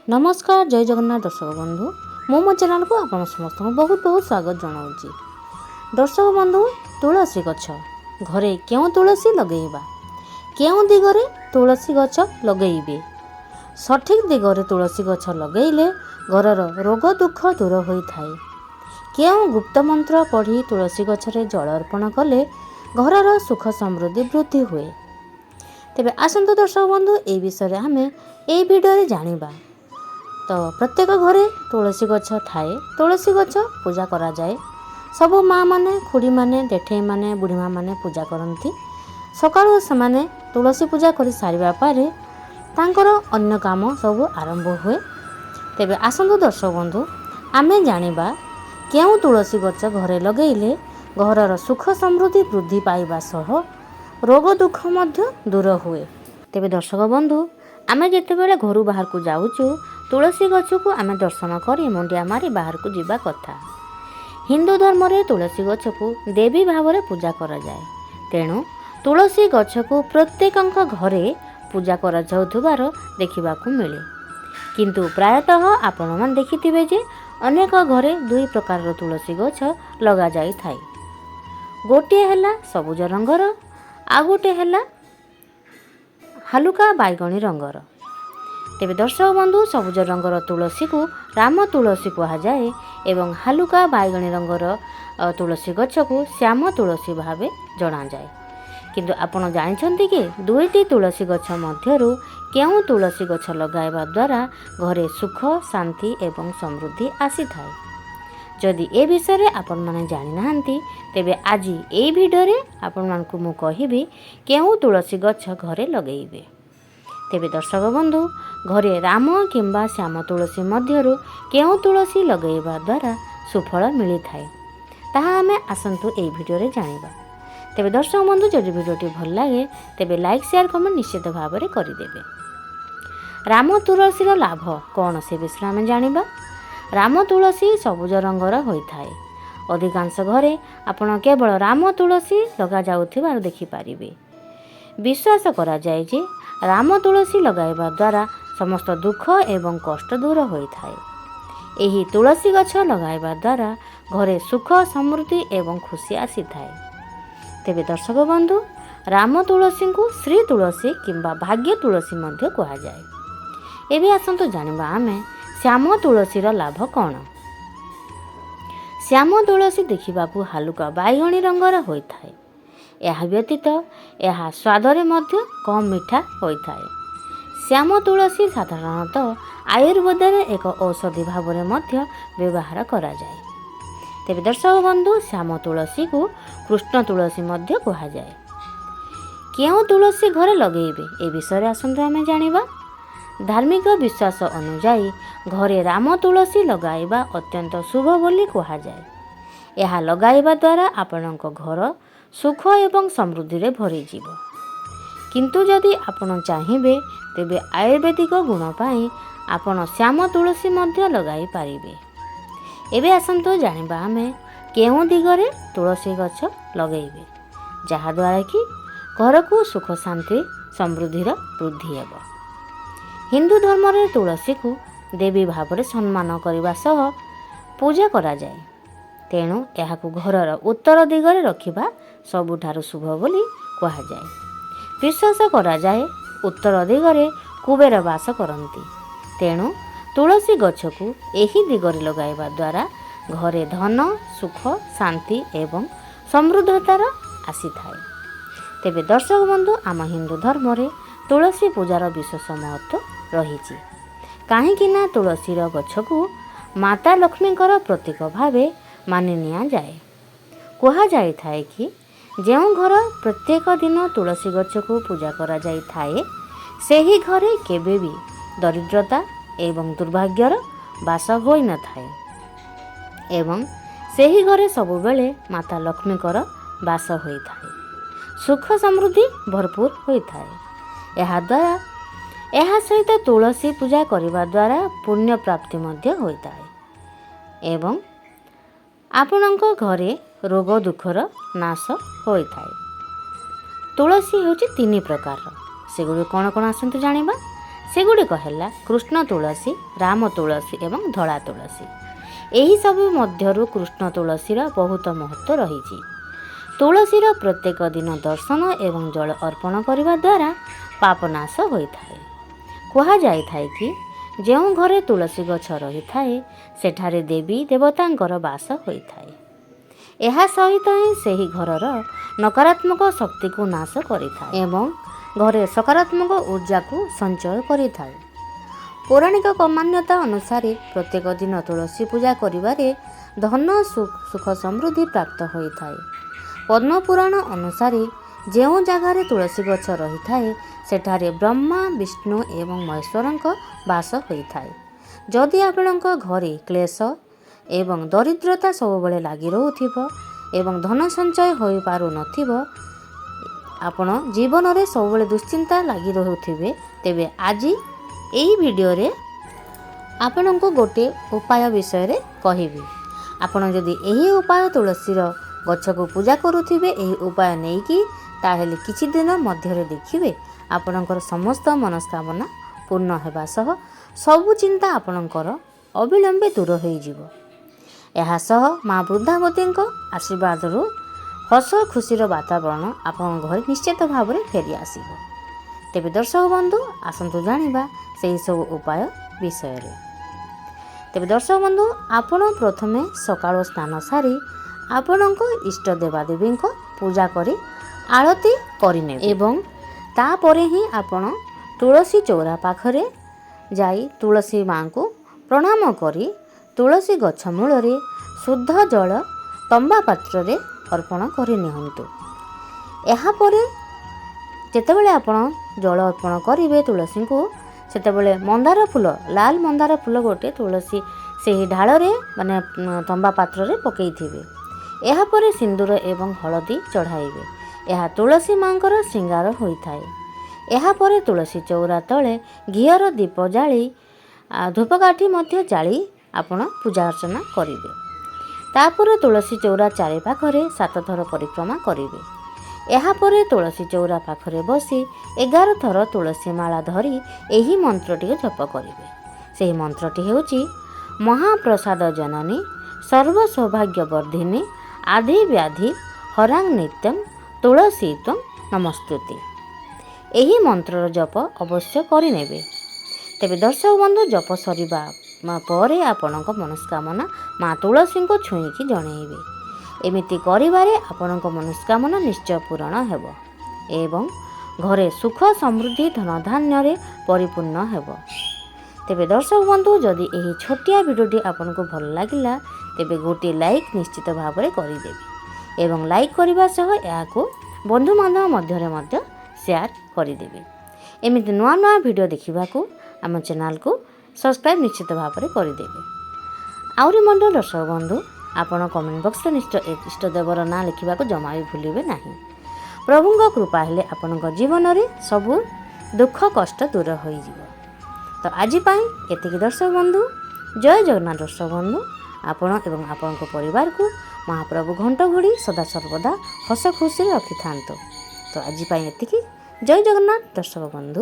नमस्कार जय जगन्नाथ दर्शक बंधु मो मो चैनल को आप समस्त बहुत बहुत स्वागत जनाऊँगी। दर्शक बंधु तुलसी गछ घरे क्यों तुलसी लगेइबा क्यों दिगरे तुलसी गछ लगेइबे सठिक दिगरे तुलसी गछ लगेइले घरर रोग दुख दूर होइथाए। क्यों गुप्त मंत्र पढ़ी तुलसी गछरे जल अर्पण कले घरर सुख समृद्धि वृद्धि हुए। तेबे आसंतु दर्शक बंधु ए विषय आमे ए भिडियो जानिबा। तो प्रत्येक घरे तुलसी गछ थाए। तुलसी गछ पूजा करा जाए। सब माँ माने खुड़ी माने जेठे माने बुढ़ी माँ माने पूजा करती। सकाळु से तुलसी पूजा कर सारिबा पारे तांकर अन्य काम सब आरंभ हुए। तेबे आसंतु दर्शक बंधु आमे जानिबा क्यों तुलसी गछ घरे लगेइले घरर सुख समृद्धि वृद्धि पाइबा सह रोग दुख मध्य दूर हुए। तेबे दर्शक बंधु आमे जेतेबेले घरु बाहर को जाउचु तुलसी गछ को आमे दर्शन करी मुंडिया मारी बाहर को जीवा कथा। हिंदू धर्म रे तुलसी गछ को देवी भाव में पूजा करा जाए। तेणु तुलसी गछ को प्रत्येक घरे पूजा करा जाउथबार देखिबाकू मिले। किंतु प्रायतः आपण मान देखिथिबे जे अनेक घरे दुई प्रकार तुलसी गछ लगा जाई थाए। गोटे हैला सबुज रंगर आ गोटे हैला हालुका बैगणी रंगर। तेबे दर्शक बंधु सबुज रंगर तुलसी को राम तुलसी कहुए एवं हालुका बैगणी रंगर तुलसी गछ को श्याम तुलसी भाव जना जाए। किंतु आपण जानते कि दुईटी तुलसी गछ मध्यरु केउं तुलसी गछ लगाइबा द्वारा घरे सुख शांति एवं समृद्धि आसी थाए। जदि ए विषय आपण माने जानि नाहंती तेबे आज ए भिडियो रे आपण मानकु मु कहिबी केउं तुलसी गछ घरे लगेइबे। तेबे दर्शक बंधु घरे राम किंबा श्याम तुलसी मध्यरु केउं तुलसी लगेइबा द्वारा सुफल मिली थाए ताहा आमे आसंतु ए भिडियो रे जानिबा। तेबे दर्शक बंधु जदि भिडियोटी भल लागे तेबे लाइक शेयर कमेंट निश्चित भाव में करिदेबे। राम तुलसीर लाभ कौन से विषय आमे जानिबा। राम तुलसी सबुज रंगर होइथाए। अधिकांश घरे आपण केवल राम तुलसी लगा जाउथिबार देखि पारिबे। विश्वास करा जाए जे राम तुलसी लगाइबा द्वारा समस्त दुख एवं कष्ट दूर होइथाए। एही तुलसी गछ लगाइबा द्वारा घरे सुख समृद्धि एवं खुशी आसी थाए। तेबे दर्शक बंधु राम तुलसी को श्री तुलसी किंबा भाग्य तुलसी मध्य कहा जाए। एबे आसंतु जानिबा आमे श्याम तुलसीर लाभ कौन। श्याम तुलसी देखिबाकू हालुका बैगणी रंगर होइथाए। यह व्यतीत यह स्वादरे मध्य कम मीठा होइथाए। श्याम तुलसी साधारणतः आयुर्वेद रे एक औषधि भाव में मध्य व्यवहार करा जाए। तेबे दर्शक बंधु श्याम तुलसी को कृष्ण तुलसी मध्य कहा जाए। क्यों तुलसी घरे लगेइबे ए विषय आसंतु आमे जानिबा। धार्मिक विश्वास अनुजाई घरे राम तुलसी लगाइबा अत्यंत शुभ बोली कहा जाए। यह लगाइबा द्वारा आपणक घर सुख एवं समृद्धि रे भरी जीवो। किंतु जदि आपण चाहिबे तेबे आयुर्वेदिक गुण पाई आपण श्याम तुलसी मध्य लगाई पारिबे। एबे आसंतु जानिबा आमे केउं दिगरे तुलसी गछ लगेइबे जहा द्वारा कि घर को सुख शांति समृद्धि वृद्धि हेबो। हिंदू धर्म रे तुलसी को देवी भाव में सम्मान करने सह पूजा करा जाए। तेणु यह घरर उत्तर दिगरे रखिबा सबुठारु शुभ बोली कहा जाए। विश्वास करा जाए उत्तर दिगरे कुबेर वास करती। तेणु तुलसी गछ को एही दिगरे लगाइबा द्वारा घरे धन सुख शांति एवं समृद्धतार आसी थाए। तेबे दर्शक बंधु आम हिंदू धर्म रे तुलसी पूजार विशेष महत्व रही। कहीं तुलसीर गछ को माता लक्ष्मीकर प्रतीक भावे मानि निया जाए। कहा जाए थाए कि जो घर प्रत्येक दिन तुलसी गछ को पूजा करा जाई थाए सेही घरे केबे भी दरिद्रता एवं दुर्भाग्यर बास होई न थाए एवं सेही घरे सबुबेले माता लक्ष्मीकर बास होई थाए। सुख समृद्धि भरपूर होई थाए। एहा द्वारा एहा सहित तुलसी पूजा करिबा द्वारा पुण्य प्राप्ति मध्य होइताए एवं आपणको घरे रोग दुखर नाश होइताए। तुलसी होची तीन प्रकार। सेगुड़ी कौन कौन आसतु जानिबा। ସେଗୁଡ଼ିକ ହେଲା କୃଷ୍ଣ ତୁଳସୀ, ରାମ ତୁଳସୀ ଏବଂ ଧଳା ତୁଳସୀ। ଏହିସବୁ ମଧ୍ୟରୁ କୃଷ୍ଣ ତୁଳସୀର ବହୁତ ମହତ୍ତ୍ୱ ରହିଛି। ତୁଳସୀର ପ୍ରତ୍ୟେକ ଦିନ ଦର୍ଶନ ଏବଂ ଜଳ ଅର୍ପଣ କରିବା ଦ୍ୱାରା ପାପ ନାଶ ହୋଇଥାଏ। କୁହାଯାଇଥାଏ କି ଯେଉଁ ଘରେ ତୁଳସୀ ଗଛ ରହିଥାଏ ସେଠାରେ ଦେବୀ ଦେବତାଙ୍କର ବାସ ହୋଇଥାଏ। ଏହା ସହିତ ହିଁ ସେହି ଘରର ନକାରାତ୍ମକ ଶକ୍ତିକୁ ନାଶ କରିଥାଏ ଏବଂ ଘରେ ସକାରାତ୍ମକ ଊର୍ଜାକୁ ସଞ୍ଚୟ କରିଥାଏ। ପୌରାଣିକ ମାନ୍ୟତା ଅନୁସାରେ ପ୍ରତ୍ୟେକ ଦିନ ତୁଳସୀ ପୂଜା କରିବାରେ ଧନ ସୁଖ ସମୃଦ୍ଧି ପ୍ରାପ୍ତ ହୋଇଥାଏ। ପଦ୍ମପୁରାଣ ଅନୁସାରେ ଯେଉଁ ଜାଗାରେ ତୁଳସୀ ଗଛ ରହିଥାଏ ସେଠାରେ ବ୍ରହ୍ମା, ବିଷ୍ଣୁ ଏବଂ ମହେଶ୍ୱରଙ୍କ ବାସ ହୋଇଥାଏ। ଯଦି ଆପଣଙ୍କ ଘରେ କ୍ଲେଶ ଏବଂ ଦରିଦ୍ରତା ସବୁବେଳେ ଲାଗି ରହୁଥିବ ଏବଂ ଧନ ସଞ୍ଚୟ ହୋଇପାରୁନଥିବ, ଆପଣ ଜୀବନରେ ସବୁବେଳେ ଦୁଶ୍ଚିନ୍ତା ଲାଗି ରହୁଥିବେ, ତେବେ ଆଜି ଏହି ଭିଡ଼ିଓରେ ଆପଣଙ୍କୁ ଗୋଟିଏ ଉପାୟ ବିଷୟରେ କହିବି। ଆପଣ ଯଦି ଏହି ଉପାୟ ତୁଳସୀର ଗଛକୁ ପୂଜା କରୁଥିବେ, ଏହି ଉପାୟ ନେଇକି, ତାହେଲେ କିଛି ଦିନ ମଧ୍ୟରେ ଦେଖିବେ ଆପଣଙ୍କର ସମସ୍ତ ମନସ୍କାମନା ପୂର୍ଣ୍ଣ ହେବା ସହ ସବୁ ଚିନ୍ତା ଆପଣଙ୍କର ଅବିଳମ୍ବେ ଦୂର ହୋଇଯିବ। ଏହା ସହ ମା ବୃନ୍ଦାବତୀଙ୍କ ଆଶୀର୍ବାଦରୁ ହସ ଖୁସିର ବାତାବରଣ ଆପଣଙ୍କ ଘରେ ନିଶ୍ଚିତ ଭାବରେ ଫେରି ଆସିବ। ତେବେ ଦର୍ଶକ ବନ୍ଧୁ, ଆସନ୍ତୁ ଜାଣିବା ସେହିସବୁ ଉପାୟ ବିଷୟରେ। ତେବେ ଦର୍ଶକ ବନ୍ଧୁ, ଆପଣ ପ୍ରଥମେ ସକାଳୁ ସ୍ନାନ ସାରି ଆପଣଙ୍କ ଇଷ୍ଟ ଦେବାଦେବୀଙ୍କ ପୂଜା କରି ଆଳତି କରିନେବେ ଏବଂ ତାପରେ ହିଁ ଆପଣ ତୁଳସୀ ଚଉରା ପାଖରେ ଯାଇ ତୁଳସୀ ମାଙ୍କୁ ପ୍ରଣାମ କରି ତୁଳସୀ ଗଛ ମୂଳରେ ଶୁଦ୍ଧ ଜଳ ତମ୍ବା ପାତ୍ରରେ ଅର୍ପଣ କରି ନିଅନ୍ତୁ। ଏହାପରେ ଯେତେବେଳେ ଆପଣ ଜଳ ଅର୍ପଣ କରିବେ ତୁଳସୀଙ୍କୁ, ସେତେବେଳେ ମନ୍ଦାର ଫୁଲ, ଲାଲ ମନ୍ଦାର ଫୁଲ ଗୋଟେ ତୁଳସୀ ସେହି ଢାଳରେ ତମ୍ବା ପାତ୍ରରେ ପକାଇଥିବେ। ଏହାପରେ ସିନ୍ଦୁର ଏବଂ ହଳଦୀ ଚଢ଼ାଇବେ। ଏହା ତୁଳସୀ ମାଙ୍କର ଶୃଙ୍ଗାର ହୋଇଥାଏ। ଏହାପରେ ତୁଳସୀ ଚଉରା ତଳେ ଘିଅର ଦୀପ ଜାଳି ଧୂପକାଠି ମଧ୍ୟ ଜାଳି ଆପଣ ପୂଜା ଅର୍ଚ୍ଚନା କରିବେ। ତାପରେ ତୁଳସୀ ଚଉରା ଚାରିପାଖରେ 7 ଥର ପରିକ୍ରମା କରିବେ। ଏହାପରେ ତୁଳସୀ ଚଉରା ପାଖରେ ବସି 11 ଥର ତୁଳସୀ ମାଳା ଧରି ଏହି ମନ୍ତ୍ରଟିକୁ ଜପ କରିବେ। ସେହି ମନ୍ତ୍ରଟି ହେଉଛି ମହାପ୍ରସାଦ ଜନନୀ ସର୍ବ ସୌଭାଗ୍ୟ ବର୍ଦ୍ଧିନୀ ଆଦି ବ୍ୟାଧି ହରାଂ ନିତ୍ୟଂ ତୁଳସୀ ତ୍ୱଂ ନମସ୍ତୁତେ। ଏହି ମନ୍ତ୍ରର ଜପ ଅବଶ୍ୟ କରିନେବେ। ତେବେ ଦର୍ଶକ ବନ୍ଧୁ, ଜପ ସରିବା ପରେ ଆପଣଙ୍କ ମନସ୍କାମନା ମା ତୁଳସୀଙ୍କୁ ଛୁଇଁକି ଜଣାଇବେ। ଏମିତି କରିବାରେ ଆପଣଙ୍କ ମନସ୍କାମନା ନିଶ୍ଚୟ ପୂରଣ ହେବ ଏବଂ ଘରେ ସୁଖ ସମୃଦ୍ଧି ଧନଧାନ୍ୟରେ ପରିପୂର୍ଣ୍ଣ ହେବ। ତେବେ ଦର୍ଶକ ବନ୍ଧୁ, ଯଦି ଏହି ଛୋଟିଆ ଭିଡ଼ିଓଟି ଆପଣଙ୍କୁ ଭଲ ଲାଗିଲା ତେବେ ଗୋଟିଏ ଲାଇକ୍ ନିଶ୍ଚିତ ଭାବରେ କରିଦେବେ ଏବଂ ଲାଇକ୍ କରିବା ସହ ଏହାକୁ ବନ୍ଧୁବାନ୍ଧବ ମଧ୍ୟରେ ମଧ୍ୟ ସେୟାର କରିଦେବେ। ଏମିତି ନୂଆ ନୂଆ ଭିଡ଼ିଓ ଦେଖିବାକୁ ଆମ ଚ୍ୟାନେଲକୁ ସବସ୍କ୍ରାଇବ୍ ନିଶ୍ଚିତ ଭାବରେ କରିଦେବେ। ଆହୁରି ମଧ୍ୟ ଦର୍ଶକ ବନ୍ଧୁ, ଆପଣ କମେଣ୍ଟ ବକ୍ସରେ ନିଶ୍ଚୟ ଇଷ୍ଟଦେବର ନାଁ ଲେଖିବାକୁ ଜମା ବି ଭୁଲିବେ ନାହିଁ। ପ୍ରଭୁଙ୍କ କୃପା ହେଲେ ଆପଣଙ୍କ ଜୀବନରେ ସବୁ ଦୁଃଖ କଷ୍ଟ ଦୂର ହୋଇଯିବ। ତ ଆଜି ପାଇଁ ଏତିକି ଦର୍ଶକ ବନ୍ଧୁ। ଜୟ ଜଗନ୍ନାଥ ଦର୍ଶକ ବନ୍ଧୁ। ଆପଣ ଏବଂ ଆପଣଙ୍କ ପରିବାରକୁ ମହାପ୍ରଭୁ ଘଣ୍ଟ ଘୋଡ଼ି ସଦାସର୍ବଦା ହସ ଖୁସିରେ ରଖିଥାନ୍ତୁ। ତ ଆଜି ପାଇଁ ଏତିକି। ଜୟ ଜଗନ୍ନାଥ ଦର୍ଶକ ବନ୍ଧୁ।